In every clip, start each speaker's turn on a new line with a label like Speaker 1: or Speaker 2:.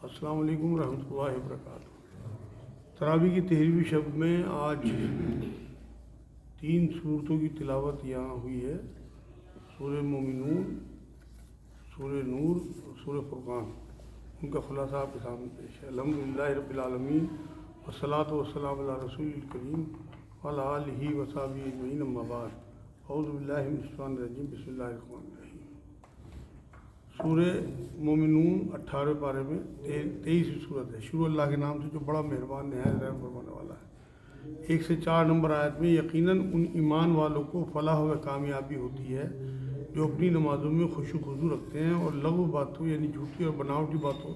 Speaker 1: السلام علیکم ورحمۃ اللہ وبرکاتہ۔ تراویح کی 13ویں شب میں آج 3 صورتوں کی تلاوت یہاں ہوئی ہے، سورہ مومنون، سورہ نور اور سورہ فرقان۔ ان کا خلاصہ آپ کے سامنے پیش ہے۔ الحمدللہ رب العالمین والصلاۃ والسلام علی رسول الکریم وعلی آلہ وصحبہ اجمعین، اما بعد، اعوذ باللہ من الشیطان الرجیم، بسم اللہ الرحمن الرحیم۔ سورہ مومنون 18ویں پارے میں 23ویں صورت ہے۔ شروع اللہ کے نام سے جو بڑا مہربان نہایت رحم فرمانے والا ہے۔ 1 سے 4 نمبر آیت میں یقیناً ان ایمان والوں کو فلاح و کامیابی ہوتی ہے جو اپنی نمازوں میں خشوع و خضوع رکھتے ہیں اور لغو باتوں یعنی جھوٹی اور بناوٹی باتوں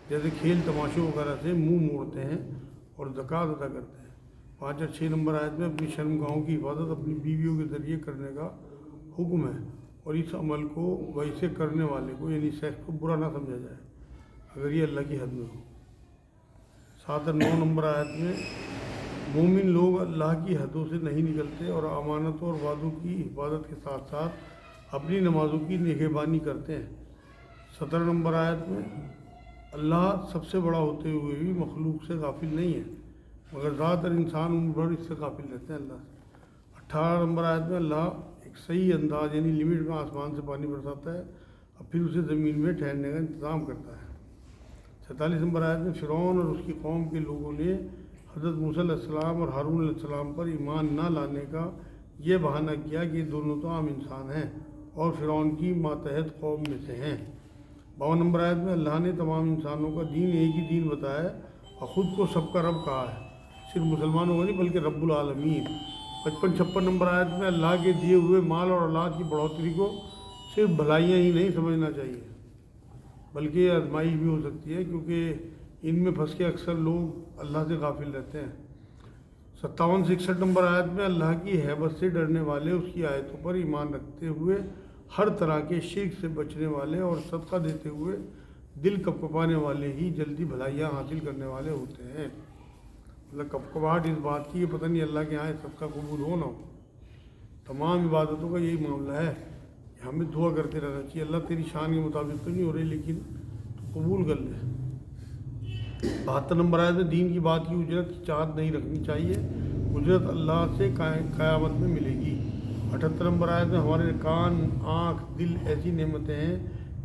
Speaker 1: جیسے کھیل تماشوں وغیرہ سے منہ موڑتے ہیں اور زکوٰۃ ادا کرتے ہیں۔ 5 اور 6 نمبر آیت میں اپنی شرمگاہوں کی حفاظت اپنی بیویوں کے ذریعے کرنے کا حکم ہے اور اس عمل کو ویسے کرنے والے کو یعنی سیکس کو برا نہ سمجھا جائے اگر یہ اللہ کی حد میں ہو۔ 7 اور 9 نمبر آیت میں مومن لوگ اللہ کی حدوں سے نہیں نکلتے اور امانتوں اور وعدوں کی حفاظت کے ساتھ ساتھ اپنی نمازوں کی نگہبانی کرتے ہیں۔ 17 نمبر آیت میں اللہ سب سے بڑا ہوتے ہوئے بھی مخلوق سے غافل نہیں ہے مگر ذات اور انسان عمر بھر اس سے غافل رہتے ہیں اللہ سے۔ 18 نمبر آیت میں اللہ ایک صحیح انداز یعنی لمٹ میں آسمان سے پانی برساتا ہے اور پھر اسے زمین میں ٹھہرنے کا انتظام کرتا ہے۔ 47 نمبر آیت میں فرعون اور اس کی قوم کے لوگوں نے حضرت موسیٰ علیہ السلام اور ہارون علیہ السلام پر ایمان نہ لانے کا یہ بہانہ کیا کہ یہ دونوں تو عام انسان ہیں اور فرعون کی ماتحت قوم میں سے ہیں۔ 52 نمبر آیت میں اللہ نے تمام انسانوں کا دین ایک ہی دین بتایا ہے اور خود کو سب کا رب کہا ہے، صرف مسلمانوں کا نہیں بلکہ رب العالمین۔ 55-56 نمبر آیت میں اللہ کے دیے ہوئے مال اور اولاد کی بڑھوتری کو صرف بھلائیاں ہی نہیں سمجھنا چاہیے بلکہ یہ آزمائش بھی ہو سکتی ہے کیونکہ ان میں پھنس کے اکثر لوگ اللہ سے غافل رہتے ہیں۔ 57-61 نمبر آیت میں اللہ کی ہیبت سے ڈرنے والے، اس کی آیتوں پر ایمان رکھتے ہوئے ہر طرح کے شرک سے بچنے والے اور صدقہ دیتے ہوئے دل کپکپانے والے ہی جلدی بھلائیاں حاصل کرنے والے ہوتے ہیں۔ مطلب کپکپاہٹ اس بات کی پتہ نہیں اللہ کے یہاں صدقہ قبول ہو نہ ہو۔ تمام عبادتوں کا یہی معاملہ ہے کہ ہمیں دعا کرتے رہنا چاہیے، اللہ تیری شان کے مطابق تو نہیں ہو رہی لیکن تو قبول کر لے۔ 72 نمبر آیت میں دین کی بات کی اجرت کی چاہت نہیں رکھنی چاہیے، اجرت اللہ سے قیامت میں ملے گی۔ 78 نمبر آیت میں ہمارے کان، آنکھ، دل ایسی نعمتیں ہیں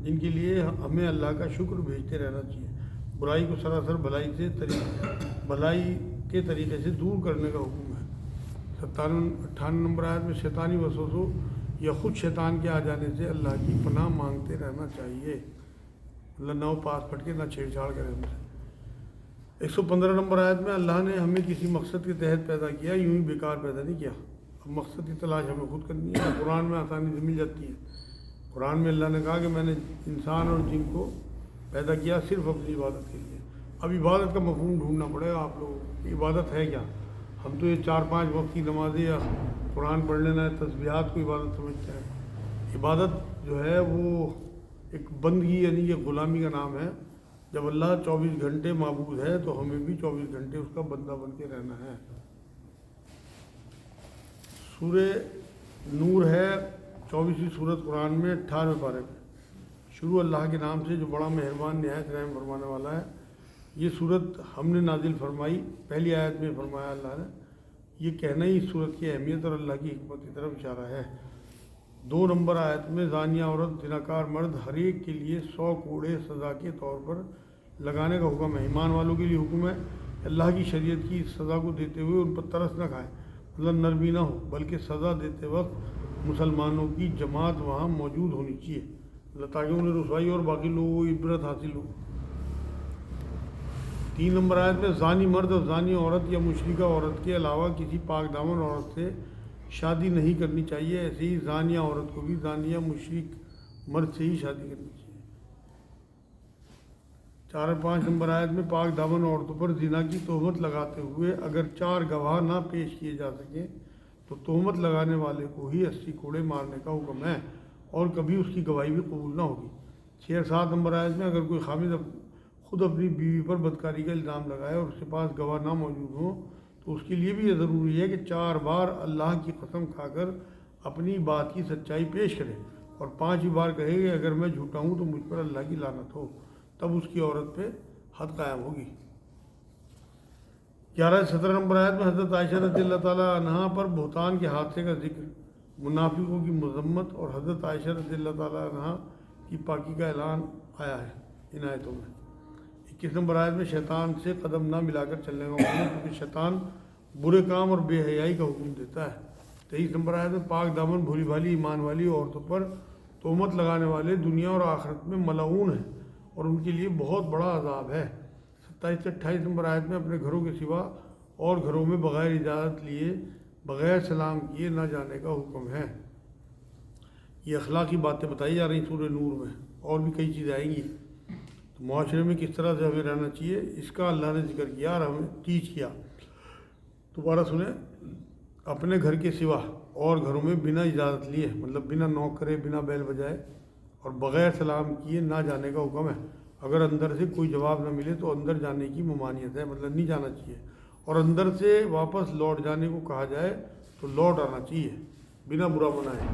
Speaker 1: جن کے لیے ہمیں اللہ کا شکر بھیجتے رہنا چاہیے، برائی کو سراسر بھلائی کے طریقے سے دور کرنے کا حکم ہے۔ 58 نمبر آیت میں شیطانی وسوسوں یا خود شیطان کے آ جانے سے اللہ کی پناہ مانگتے رہنا چاہیے، اللہ نہ پاس پھٹ کے نہ چھیڑ چھاڑ کرے ہم سے۔ 115 نمبر آیت میں اللہ نے ہمیں کسی مقصد کے تحت پیدا کیا، یوں ہی بیکار پیدا نہیں کیا، اب مقصد کی تلاش ہمیں خود کرنی ہے۔ قرآن میں آسانی سے مل جاتی ہے۔ قرآن میں اللہ نے کہا کہ میں نے انسان اور جن کو پیدا کیا صرف اپنی عبادت کے لیے۔ اب عبادت کا مفہوم ڈھونڈنا پڑے گا آپ لوگوں کو، عبادت ہے کیا؟ ہم تو یہ 4-5 وقت کی نمازیں یا قرآن پڑھ لینا تسبیحات کو عبادت سمجھتے ہیں۔ عبادت جو ہے وہ ایک بندگی یعنی کہ غلامی کا نام ہے۔ جب اللہ 24 گھنٹے معبود ہے تو ہمیں بھی 24 گھنٹے اس کا بندہ بن کے رہنا ہے۔ سورہ نور ہے 24ویں سورت قرآن میں 18ویں پارے میں۔ شروع اللہ کے نام سے جو بڑا مہربان نہایت رحم فرمانے والا ہے۔ یہ صورت ہم نے نازل فرمائی، پہلی آیت میں فرمایا اللہ نے، یہ کہنا ہی اس صورت کی اہمیت اور اللہ کی حکمت کی طرف اشارہ ہے۔ 2 نمبر آیت میں زانیہ عورت، زناکار مرد ہر ایک کے لیے 100 کوڑے سزا کے طور پر لگانے کا حکم ہے۔ ایمان والوں کے لیے حکم ہے اللہ کی شریعت کی سزا کو دیتے ہوئے ان پر ترس نہ کھائیں، مطلب نرمی نہ ہو، بلکہ سزا دیتے وقت مسلمانوں کی جماعت وہاں موجود ہونی چاہیے تاکہ انہیں رسوائی اور باقی لوگوں کو عبرت حاصل ہو۔ 3 نمبر آیت میں زانی مرد اور زانی عورت یا مشرکہ عورت کے علاوہ کسی پاک دامن عورت سے شادی نہیں کرنی چاہیے، ایسے ہی زانیہ عورت کو بھی زانیہ مشرک مرد سے ہی شادی کرنی چاہیے۔ 4 اور 5 نمبر آیت میں پاک دامن عورتوں پر زنا کی تہمت لگاتے ہوئے اگر 4 گواہ نہ پیش کیے جا سکیں تو تہمت لگانے والے کو ہی 80 کوڑے مارنے کا حکم ہے اور کبھی اس کی گواہی بھی قبول نہ ہوگی۔ 6 اور 7 نمبر آیت میں اگر کوئی خامد خود اپنی بیوی پر بدکاری کا الزام لگائے اور اس کے پاس گواہ نہ موجود ہوں تو اس کے لیے بھی یہ ضروری ہے کہ 4 بار اللہ کی قسم کھا کر اپنی بات کی سچائی پیش کرے اور 5ویں بار کہے کہ اگر میں جھوٹا ہوں تو مجھ پر اللہ کی لعنت ہو، تب اس کی عورت پہ حد قائم ہوگی۔ 17 نمبر آیت میں حضرت عائشہ رضی اللہ تعالیٰ عنہا پر بہتان کے حادثے کا ذکر، منافقوں کی مذمت اور حضرت عائشہ رضی اللہ تعالیٰ عنہا کی پاکی کا اعلان آیا ہے ان آیتوں میں۔ 21 نمبر آیت میں شیطان سے قدم نہ ملا کر چلنے کا حکم ہے، کیونکہ شیطان برے کام اور بے حیائی کا حکم دیتا ہے۔ 23 نمبر آیت میں پاک دامن بھولی بھالی ایمان والی عورتوں پر تہمت لگانے والے دنیا اور آخرت میں ملعون ہیں اور ان کے لیے بہت بڑا عذاب ہے۔ 27 سے 28 نمبر آیت میں اپنے گھروں کے سوا اور گھروں میں بغیر اجازت لیے بغیر سلام کیے نہ جانے کا حکم ہے۔ یہ اخلاقی باتیں بتائی جا رہی ہیں سورہ نور میں، اور بھی کئی چیزیں آئیں گی۔ تو معاشرے میں کس طرح سے ہمیں رہنا چاہیے اس کا اللہ نے ذکر کیا اور ہمیں ٹیچ کیا۔ دوبارہ سنیں، اپنے گھر کے سوا اور گھروں میں بنا اجازت لیے، مطلب بنا نوک کرے، بنا بیل بجائے اور بغیر سلام کیے نہ جانے کا حکم ہے۔ اگر اندر سے کوئی جواب نہ ملے تو اندر جانے کی ممانعت ہے، مطلب نہیں جانا چاہیے، اور اندر سے واپس لوٹ جانے کو کہا جائے تو لوٹ آنا چاہیے بنا برا منائے۔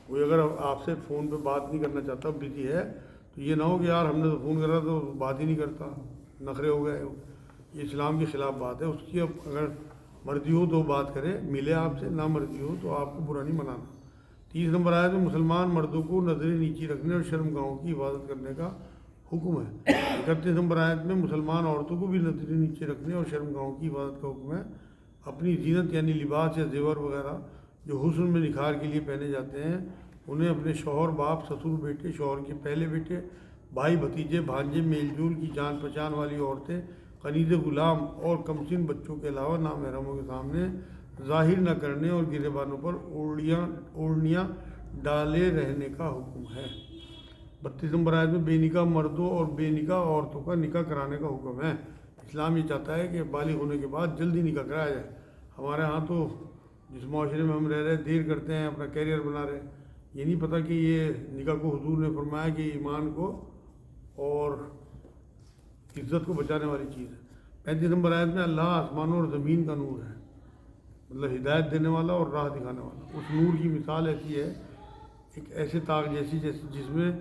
Speaker 1: کوئی اگر آپ سے فون پہ بات نہیں کرنا چاہتا، بزی ہے، تو یہ نہ ہو کہ یار ہم نے تو فون کرا تو بات ہی نہیں کرتا، نخرے ہو گئے، یہ اسلام کے خلاف بات ہے۔ اس کی اب اگر مرضی ہو تو بات کرے، ملے آپ سے، نہ مرضی ہو تو آپ کو برا نہیں منانا۔ 30 نمبر آیت میں مسلمان مردوں کو نظریں نیچی رکھنے اور شرمگاہوں کی حفاظت کرنے کا حکم ہے۔ 31 نمبر آیت میں مسلمان عورتوں کو بھی نظریں نیچے رکھنے اور شرمگاہوں کی حفاظت کا حکم ہے۔ اپنی زینت یعنی لباس یا زیور وغیرہ جو حسن میں نکھار کے لیے پہنے جاتے ہیں انہیں اپنے شوہر، باپ، سسر، بیٹے، شوہر کے پہلے بیٹے، بھائی، بھتیجے، بھانجے، میل جول کی جان پہچان والی عورتیں، قنیز غلام اور کمسن بچوں کے علاوہ نامحرموں کے سامنے ظاہر نہ کرنے اور گریبانوں پر اوڑھنیاں ڈالے رہنے کا حکم ہے۔ 32 نمبر آیت میں بے نکاح مردوں اور بے نکاح عورتوں کا نکاح کرانے کا حکم ہے۔ اسلام یہ چاہتا ہے کہ بالغ ہونے کے بعد جلدی نکاح کرایا جائے۔ ہمارے ہاں تو جس معاشرے میں ہم رہ رہے دیر کرتے ہیں، اپنا کیریئر بنا رہے ہیں، یہ نہیں پتہ کہ یہ نکاح کو حضور نے فرمایا کہ ایمان کو اور عزت کو بچانے والی چیز ہے۔ 35 نمبر آیت میں اللہ آسمانوں اور زمین کا نور ہے، مطلب ہدایت دینے والا اور راہ دکھانے والا۔ اس نور کی مثال ایسی ہے، ایک ایسے تاغ جیسی جس میں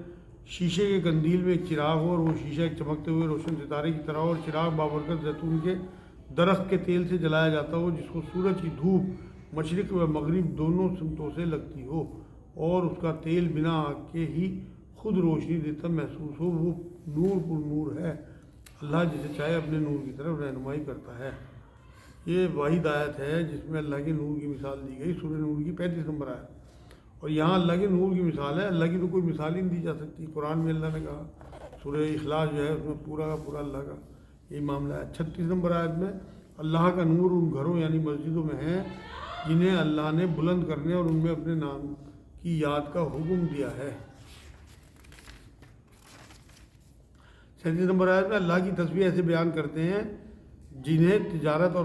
Speaker 1: شیشے کے قندیل میں ایک چراغ ہو اور وہ شیشہ ایک چمکتے ہوئے روشن ستارے کی طرح ہو، اور چراغ بابرکت زیتون کے درخت کے تیل سے جلایا جاتا ہو جس کو سورج کی دھوپ مشرق و مغرب دونوں سمتوں سے لگتی ہو، اور اس کا تیل بنا آگ کے ہی خود روشنی دیتا محسوس ہو۔ وہ نور پر نور ہے، اللہ جسے چاہے اپنے نور کی طرف رہنمائی کرتا ہے۔ یہ واحد آیت ہے جس میں اللہ کے نور کی مثال دی گئی، سورہ نور کی 35 نمبر آیت۔ اور یہاں اللہ کے نور کی مثال ہے، اللہ کی تو کوئی مثال ہی نہیں دی جا سکتی۔ قرآن میں اللہ نے کہا، سورہ اخلاص جو ہے اس میں پورا کا پورا اللہ کا یہی معاملہ ہے۔ 36 نمبر آیت میں اللہ کا نور ان گھروں یعنی مسجدوں میں ہے جنہیں اللہ نے بلند کرنے اور ان میں اپنے نام کی یاد کا حکم دیا ہے۔ 37 نمبر آیت میں اللہ کی تسبیح ایسے بیان کرتے ہیں جنہیں تجارت اور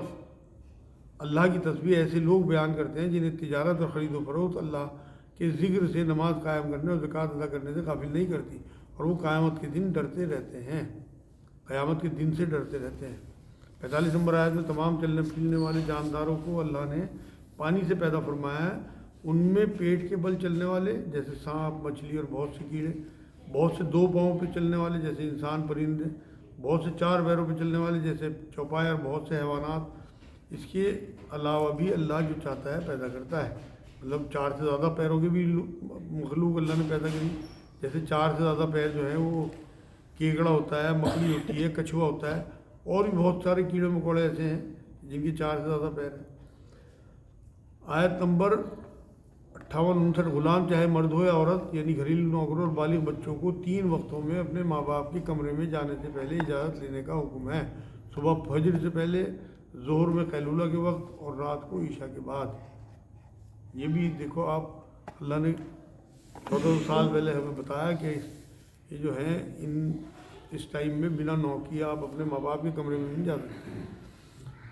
Speaker 1: اللہ کی تسبیح ایسے لوگ بیان کرتے ہیں جنہیں تجارت اور خرید و فروخت اللہ کے ذکر سے، نماز قائم کرنے اور زکوٰۃ ادا کرنے سے غافل نہیں کرتی، اور وہ قیامت کے دن ڈرتے رہتے ہیں، قیامت کے دن سے ڈرتے رہتے ہیں۔ 45 نمبر آیت میں تمام چلنے پھرنے والے جانداروں کو اللہ نے پانی سے پیدا فرمایا ہے، ان میں پیٹ کے بل چلنے والے جیسے سانپ، مچھلی اور بہت سے کیڑے، بہت سے 2 پاؤں پہ چلنے والے جیسے انسان، پرندے، بہت سے 4 پیروں پہ چلنے والے جیسے چوپائے، اور بہت سے حیوانات۔ اس کے علاوہ بھی اللہ جو چاہتا ہے پیدا کرتا ہے، مطلب 4 سے زیادہ پیروں کے بھی مخلوق اللہ نے پیدا کری، جیسے 4 سے زیادہ پیر جو ہیں وہ کیکڑا ہوتا ہے، مکڑی ہوتی ہے، کچھوا ہوتا ہے، اور بھی بہت سارے کیڑے مکوڑے ایسے ہیں جن کے 4 سے زیادہ پیر ہیں۔ آیت نمبر 58-59 غلام چاہے مرد ہو یا عورت یعنی گھریلو نوکروں اور بالغ بچوں کو 3 وقتوں میں اپنے ماں باپ کے کمرے میں جانے سے پہلے اجازت لینے کا حکم ہے، صبح فجر سے پہلے، ظہر میں قیلولہ کے وقت، اور رات کو عشاء کے بعد۔ یہ بھی دیکھو آپ، اللہ نے 14 سال پہلے ہمیں بتایا کہ یہ جو ہے اس ٹائم میں بنا نوکیے آپ اپنے ماں باپ کے کمرے میں نہیں جا سکتے۔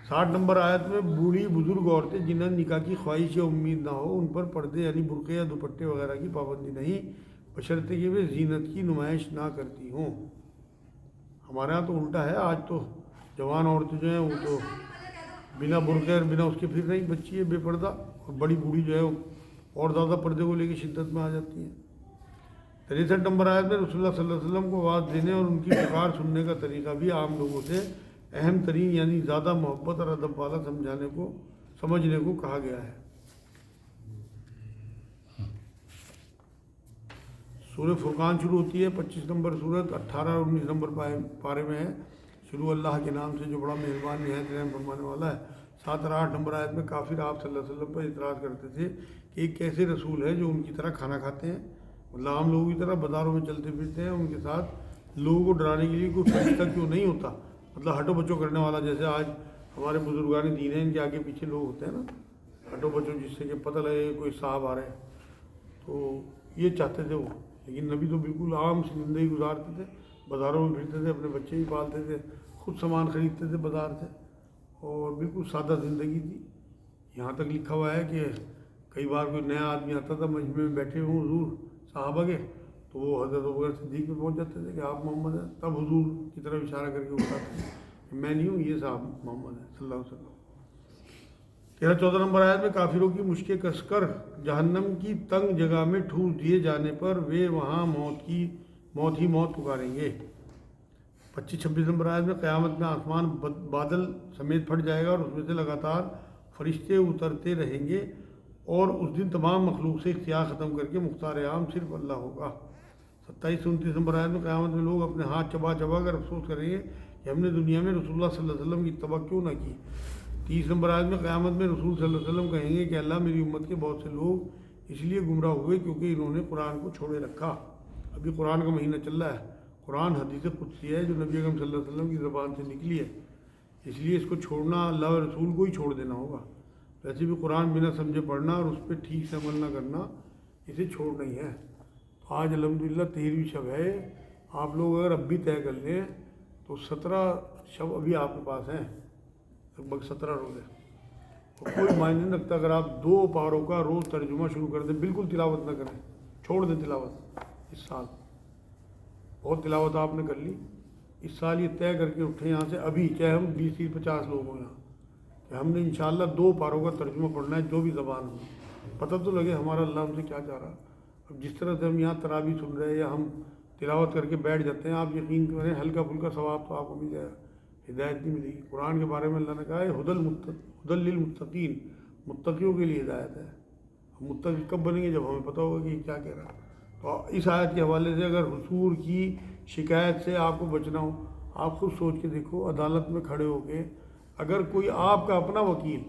Speaker 1: 60 نمبر آیت میں بوڑھی بزرگ عورتیں جنہیں نکاح کی خواہش یا امید نہ ہو ان پر پردے یعنی برقعے یا دوپٹے وغیرہ کی پابندی نہیں، بشرطے کہ وہ زینت کی نمائش نہ کرتی ہوں۔ ہمارے ہاں تو الٹا ہے، آج تو جوان عورتیں جو ہیں وہ تو بنا برقعے اور بنا اس کے پھر رہی، بچی ہے بے پردہ، اور بڑی بوڑھی جو ہے اور زیادہ پردے کو لے کے شدت میں آ جاتی ہیں۔ 63 نمبر آیت میں رسول اللہ صلی اللہ علیہ وسلم کو آواز دینے اور ان کی پکار سننے کا طریقہ بھی عام لوگوں سے اہم ترین یعنی زیادہ محبت اور ادب والا سمجھنے کو کہا گیا ہے۔ سورہ فرقان شروع ہوتی ہے 25 نمبر سورت 18 اور 19 نمبر پارے میں ہے۔ شروع اللہ کے نام سے جو بڑا مہربان نہایت رحم فرمانے والا ہے۔ 7 اور 8 نمبر آیت میں کافر آپ صلی اللہ علیہ وسلم پر اعتراض کرتے تھے کہ ایک کیسے رسول ہے جو ان کی طرح کھانا کھاتے ہیں، مطلب عام لوگوں کی طرح بازاروں میں چلتے پھرتے ہیں، ان کے ساتھ لوگوں کو ڈرانے کے لیے کوئی فرشتہ کیوں نہیں ہوتا، مطلب ہٹو بچو کرنے والا، جیسے آج ہمارے بزرگان دین ہیں ان کے آگے پیچھے لوگ ہوتے ہیں نا، ہٹو بچو، جس سے کہ پتہ لگے کوئی صاحب آ رہے ہیں، تو یہ چاہتے تھے وہ۔ لیکن نبی تو بالکل عام سی زندگی گزارتے تھے، بازاروں میں پھرتے تھے، اپنے بچے بھی پالتے تھے، خود سامان خریدتے تھے بازار سے، اور بالکل سادہ زندگی تھی۔ یہاں تک لکھا ہوا ہے کہ کئی بار کوئی نیا آدمی آتا تھا، مجمع میں بیٹھے ہوں حضور صحابہ کے، تو وہ حضرت ابوبکر صدیق میں پہنچ جاتے تھے کہ آپ محمد ہیں، تب حضور کی طرف اشارہ کر کے بتاتے تھے کہ میں نہیں ہوں، یہ صاحب محمد ہیں صلی اللہ علیہ وسلم۔ 13-14 نمبر آیت میں کافروں کی مشکیں کس کر جہنم کی تنگ جگہ میں ٹھوس دیے جانے پر وہ وہاں موت ہی موت پکاریں گے۔ 25-26 نمبر آیت میں قیامت میں آسمان بادل سمیت پھٹ جائے گا اور اس میں سے لگاتار فرشتے اترتے رہیں گے، اور اس دن تمام مخلوق سے اختیار ختم کر کے مختار عام صرف اللہ ہوگا۔ 27-29 نمبر آیت میں قیامت میں لوگ اپنے ہاتھ چبا چبا کر افسوس کریں گے کہ ہم نے دنیا میں رسول اللہ صلی اللہ علیہ وسلم کی اتباع کیوں نہ کی۔ 30 نمبر آیت میں قیامت میں رسول صلی اللہ علیہ وسلم کہیں گے کہ اللہ میری امت کے بہت سے لوگ اس لیے گمراہ ہوئے کیونکہ انہوں نے قرآن کو چھوڑے رکھا۔ ابھی قرآن کا مہینہ چل رہا ہے، قرآن حدیث قدسی ہے جو نبی اکرم صلی اللہ علیہ وسلم کی زبان سے نکلی ہے، اس لیے اس کو چھوڑنا اللہ و رسول کو ہی چھوڑ دینا ہوگا۔ ویسے بھی قرآن بنا سمجھے پڑھنا اور اس پہ ٹھیک سے عمل نہ کرنا اسے چھوڑنا ہی ہے۔ تو آج الحمدللہ 13ویں شب ہے، آپ لوگ اگر اب بھی طے کر لیں تو 17 شب ابھی آپ کے پاس ہیں، لگ بھگ 17 روزے، اور کوئی معنی نہیں رکھتا اگر آپ 2 پاروں کا روز ترجمہ شروع کر دیں، بالکل تلاوت نہ کریں، چھوڑ دیں تلاوت۔ اس سال بہت تلاوت آپ نے کر لی، اس سال یہ طے کر کے اٹھیں یہاں سے ابھی، چاہے ہم 20-30-50 لوگ ہوں یہاں، کہ ہم نے انشاءاللہ 2 پاروں کا ترجمہ پڑھنا ہے، جو بھی زبان ہو، پتہ تو لگے ہمارا اللہ ہم سے کیا چاہ رہا۔ اب جس طرح سے ہم یہاں تراویح سن رہے ہیں یا ہم تلاوت کر کے بیٹھ جاتے ہیں، آپ یقین کریں ہلکا پھلکا ثواب تو آپ کو مل جائے گا، ہدایت نہیں ملے گی۔ قرآن کے بارے میں اللہ نے کہا ہے ہدی للمتقین، متقیوں کے لیے ہدایت ہے۔ ہم متقی کب بنیں گے؟ جب ہمیں پتہ ہوگا کہ یہ کیا کہہ رہا ہے۔ تو اس آیت کے حوالے سے اگر حضور کی شکایت سے آپ کو بچنا ہو، آپ خود سوچ کے دیکھو، عدالت میں کھڑے ہو کے اگر کوئی آپ کا اپنا وکیل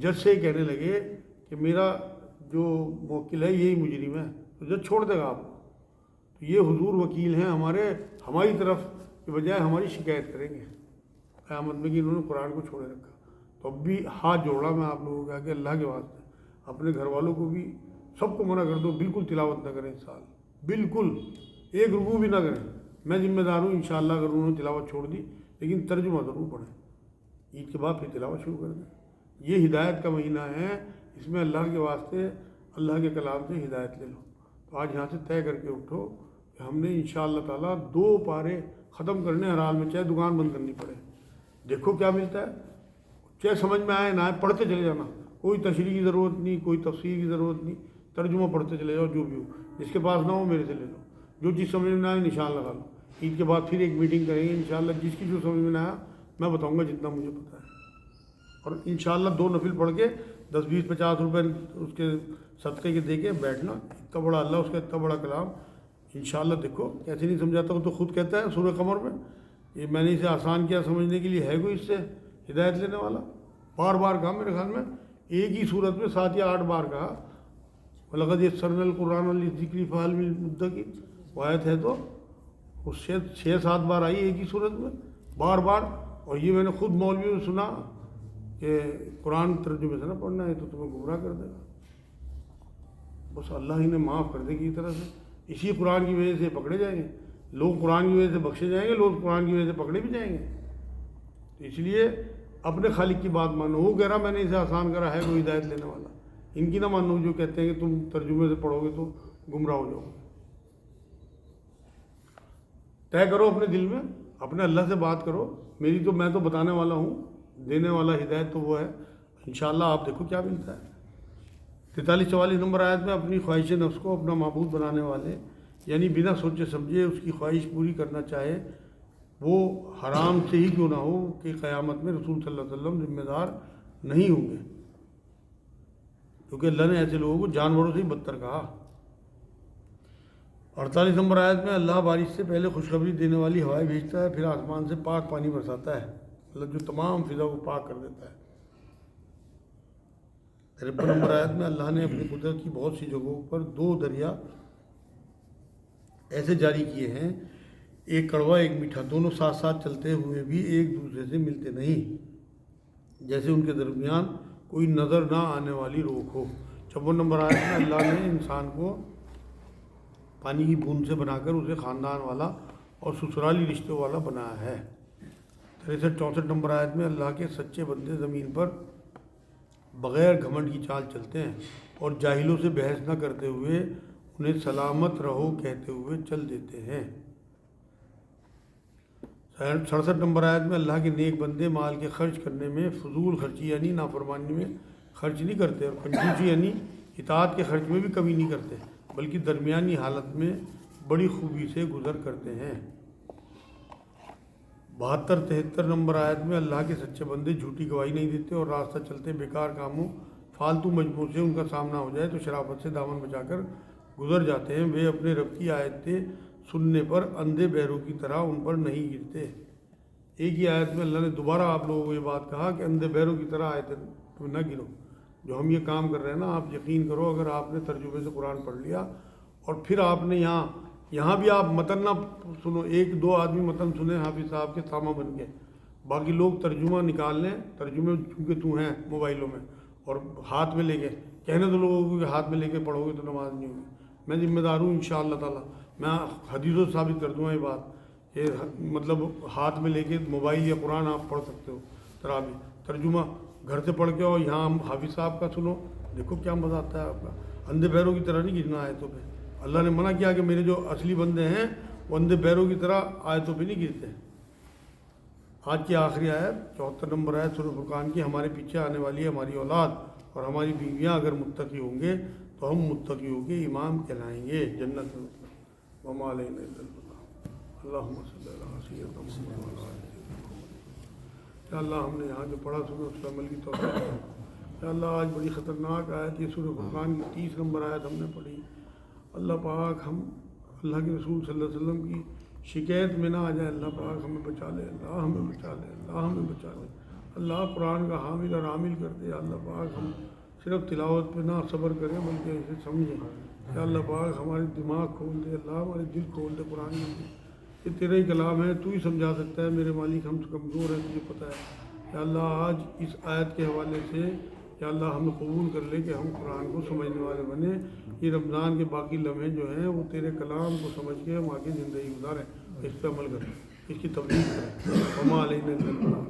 Speaker 1: جج سے کہنے لگے کہ میرا جو موکل ہے یہی مجرم ہے، تو جج چھوڑ دے گا آپ کو؟ تو یہ حضور وکیل ہیں ہماری طرف کے بجائے ہماری شکایت کریں گے قیامت میں کہ انہوں نے قرآن کو چھوڑے رکھا۔ تو اب بھی ہاتھ جوڑا میں آپ لوگوں کے آگے اللہ کے واسطے، اپنے گھر والوں کو بھی سب کو منع کر دو، بالکل تلاوت نہ کریں اس سال، بالکل ایک رکوع بھی نہ کریں۔ میں ذمہ دار ہوں انشاءاللہ اگر انہوں نے تلاوت چھوڑ دی، لیکن ترجمہ ضرور پڑھیں، عید کے بعد پھر تلاوت شروع کر دیں۔ یہ ہدایت کا مہینہ ہے، اس میں اللہ کے واسطے اللہ کے کلام سے ہدایت لے لو۔ تو آج یہاں سے طے کر کے اٹھو کہ ہم نے انشاءاللہ تعالیٰ 2 پارے ختم کرنے ہر حال میں، چاہے دکان بند کرنی پڑے، دیکھو کیا ملتا ہے، چاہے سمجھ میں آئے نہ آئے، پڑھتے چلے جانا، کوئی تشریح کی ضرورت نہیں، کوئی تفسیر کی ضرورت نہیں، ترجمہ پڑھتے چلے جاؤ، جو بھی ہو، جس کے پاس نہ ہو میرے سے لے لو، جو چیز سمجھ میں نہ آئے نشان لگا لو۔ عید کے بعد پھر ایک میٹنگ کریں گے انشاءاللہ، جس کی جو سمجھ میں نہ آیا میں بتاؤں گا جتنا مجھے پتہ ہے، اور انشاءاللہ 2 نفل پڑھ کے 10, 20, 50 روپے اس کے صدقے کے دے کے بیٹھنا۔ اتنا بڑا اللہ، اس کا اتنا بڑا کلام، انشاءاللہ دیکھو کیسے نہیں سمجھاتا ہوں، تو خود کہتا ہے سورہ قمر میں، یہ میں نے اسے آسان کیا سمجھنے کے لیے، ہے کوئی اس سے ہدایت لینے والا؟ بار بار کہا، میرے خیال میں ایک ہی صورت میں 7 یا 8 بار کہا، وَلَقَدْ يَسَّرْنَا الْقُرْآنَ لِلذِّكْرِ فَهَلْ مِن مُدَّكِرٍ، وہ آیت ہے تو اس سے 6-7 بار آئی ایک ہی صورت میں، بار بار۔ اور یہ میں نے خود مولویوں سے سنا کہ قرآن ترجمے سے نہ پڑھنا ہے تو تمہیں گمراہ کر دے گا، بس اللہ ہی نے معاف کر دے گی اس طرح سے۔ اسی قرآن کی وجہ سے پکڑے جائیں گے لوگ، قرآن کی وجہ سے بخشے جائیں گے لوگ، قرآن کی وجہ سے پکڑے بھی جائیں گے۔ تو اس لیے اپنے خالق کی بات مانو، وہ کہہ رہا میں نے اسے آسان کرا، ہے کوئی ہدایت لینے والا، ان کی نہ مانو جو کہتے ہیں کہ تم ترجمے سے پڑھو گے تو گمراہ ہو جاؤ گے۔ طے کرو اپنے دل میں، اپنے اللہ سے بات کرو، میں تو بتانے والا ہوں، دینے والا ہدایت تو وہ ہے، انشاءاللہ آپ دیکھو کیا ملتا ہے۔ 43-44 نمبر آیت میں اپنی خواہش نفس کو اپنا معبود بنانے والے یعنی بنا سوچے سمجھے اس کی خواہش پوری کرنا چاہے، وہ حرام سے ہی کیوں نہ ہو، کہ قیامت میں رسول صلی اللہ علیہ وسلم ذمہ دار نہیں ہوں گے، کیونکہ اللہ نے ایسے لوگوں کو جانوروں سے ہی بدتر کہا۔ 48 نمبر آیت میں اللہ بارش سے پہلے خوشخبری دینے والی ہوائیں بھیجتا ہے، پھر آسمان سے پاک پانی برساتا ہے، اللہ جو تمام فضا کو پاک کر دیتا ہے۔ 53 نمبر آیت میں اللہ نے اپنی قدرت کی بہت سی جگہوں پر 2 دریا ایسے جاری کیے ہیں، ایک کڑوا ایک میٹھا، دونوں ساتھ ساتھ چلتے ہوئے بھی ایک دوسرے سے ملتے نہیں، جیسے ان کے درمیان کوئی نظر نہ آنے والی روک ہو۔ 54 نمبر آیت میں اللہ نے انسان کو پانی کی بوند سے بنا کر اسے خاندان والا اور سسرالی رشتوں والا بنایا ہے۔ 63-64 نمبر آیت میں اللہ کے سچے بندے زمین پر بغیر گھمنڈ کی چال چلتے ہیں اور جاہلوں سے بحث نہ کرتے ہوئے انہیں سلامت رہو کہتے ہوئے چل دیتے ہیں۔ 67 نمبر آیت میں اللہ کے نیک بندے مال کے خرچ کرنے میں فضول خرچی یعنی نافرمانی میں خرچ نہیں کرتے، اور کنجوسی یعنی اطاعت کے خرچ میں بھی کمی نہیں کرتے، بلکہ درمیانی حالت میں بڑی خوبی سے گزر کرتے ہیں۔ 72-73 نمبر آیت میں اللہ کے سچے بندے جھوٹی گواہی نہیں دیتے اور راستہ چلتے بیکار کاموں فالتو مجموعوں سے ان کا سامنا ہو جائے تو شرافت سے دامن بچا کر گزر جاتے ہیں۔ وہ اپنے رب کی آیتیں سننے پر اندھے بہروں کی طرح ان پر نہیں گرتے۔ ایک ہی آیت میں اللہ نے دوبارہ آپ لوگوں کو یہ بات کہا کہ اندھے بہروں کی طرح آیتیں تم نہ گرو۔ جو ہم یہ کام کر رہے ہیں نا، آپ یقین کرو اگر آپ نے ترجمے سے قرآن پڑھ لیا اور پھر آپ نے یہاں بھی آپ متن نہ سنو، 1-2 آدمی متن سنیں حافظ صاحب کے سامع بن کے، باقی لوگ ترجمہ نکال لیں، ترجمے چونکہ تو ہیں موبائلوں میں اور ہاتھ میں لے کے کہنے تو لوگوں کو کہ ہاتھ میں لے کے پڑھو گے تو نماز نہیں ہوگی۔ میں ذمہ دار ہوں انشاءاللہ تعالیٰ، میں حدیثوں سے ثابت کر دوں گا یہ بات کہ مطلب ہاتھ میں لے کے موبائل یا قرآن آپ پڑھ سکتے ہو، تراویح ترجمہ گھر سے پڑھ کے، اور یہاں ہم حافظ صاحب کا سنو، دیکھو کیا مزہ آتا ہے آپ کا۔ اندھے بہروں کی طرح نہیں گرنا آیتوں پہ، اللہ نے منع کیا کہ میرے جو اصلی بندے ہیں وہ اندھے بہروں کی طرح آیتوں پہ نہیں گرتے ہیں۔ آج کی آخری آیت 74 نمبر آیت سورہ فرقان کی، ہمارے پیچھے آنے والی ہماری اولاد اور ہماری بیویاں اگر متقی ہوں گے تو ہم متقیوں کے امام کہلائیں گے جنت میں۔ وما علینا الا البلاغ، اللہم صلی اللہ علیہ وسلم۔ یا اللہ ہم نے یہاں جو پڑھا سنا اس پر عمل کی توفیق دے۔ یا اللہ آج بڑی خطرناک آیت یہ سورہ فرقان کی 30 نمبر آیت ہم نے پڑھی، اللہ پاک ہم اللہ کے رسول صلی اللہ علیہ وسلم کی شکایت میں نہ آ جائے، اللہ پاک ہمیں بچا لے، اللہ ہمیں بچا لے، اللہ ہمیں بچا لے، اللہ قرآن کا حامل اور عامل کر دے۔ اللہ پاک ہم صرف تلاوت پہ نہ صبر کریں بلکہ اسے سمجھیں۔ یا اللہ پاک ہمارے دماغ کھول دے، اللہ ہمارے دل کھول دے، قرآن میں یہ تیرا ہی کلام ہے، تو ہی سمجھا سکتا ہے میرے مالک، ہم سے کمزور ہیں، تجھے پتہ ہے۔ یا اللہ آج اس آیت کے حوالے سے یا اللہ ہمیں قبول کر لے کہ ہم قرآن کو سمجھنے والے بنیں، یہ رمضان کے باقی لمحے جو ہیں وہ تیرے کلام کو سمجھ کے ہم آگے زندگی گزاریں، اس پہ عمل کریں، اس کی تبلیغ کریں۔ وما علینا الا البلاغ۔